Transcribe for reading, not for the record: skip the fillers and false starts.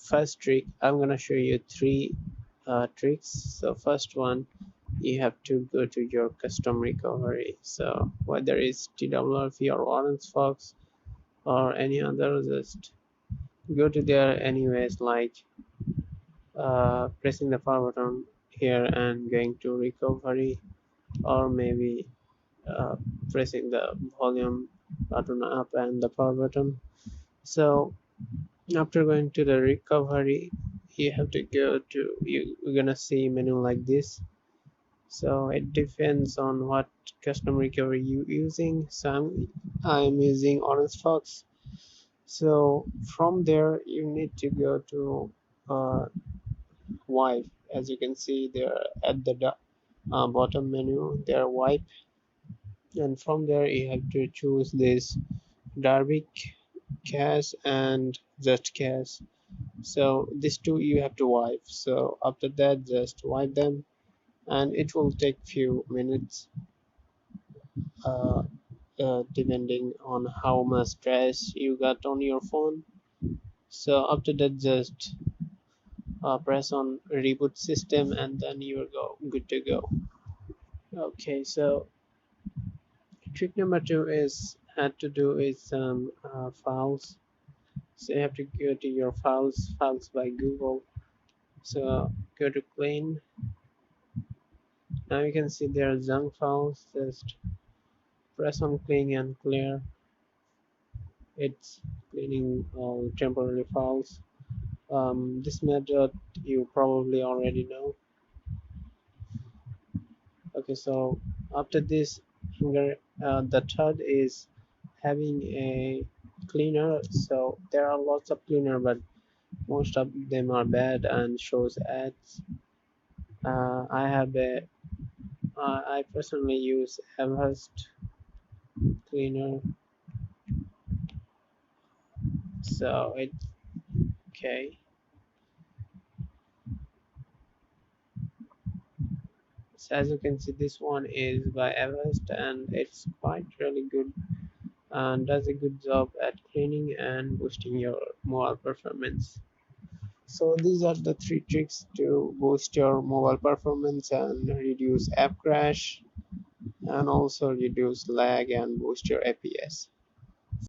first trick, I'm gonna show you three tricks. So first one, you have to go to your custom recovery. So whether it's TWRP or Orange Fox or any other, just go to there anyways, like pressing the power button here and going to recovery, or maybe uh, pressing the volume button up and the power button. So after going to the recovery, you have to go to, you're gonna see menu like this. So it depends on what custom recovery you using. So I'm using Orange Fox. So from there you need to go to wipe. As you can see there at the bottom menu there, wipe, and from there you have to choose this Darvik cache and just cache. So these two you have to wipe. So after that just wipe them, and it will take few minutes uh, depending on how much stress you got on your phone. So after that just press on reboot system, and then you are good to go. Okay, so trick number two is had to do with some files. So you have to go to your files by Google. So go to clean. Now you can see there are junk files. Just press on clean and clear. It's cleaning all temporary files. This method you probably already know. Okay, so after this, the third is having a cleaner. So there are lots of cleaner, but most of them are bad and shows ads. I have a I personally use Avast Cleaner. So it's okay. So as you can see, this one is by Avast, and it's quite really good and does a good job at cleaning and boosting your mobile performance. So these are the three tricks to boost your mobile performance and reduce app crash, and also reduce lag and boost your FPS.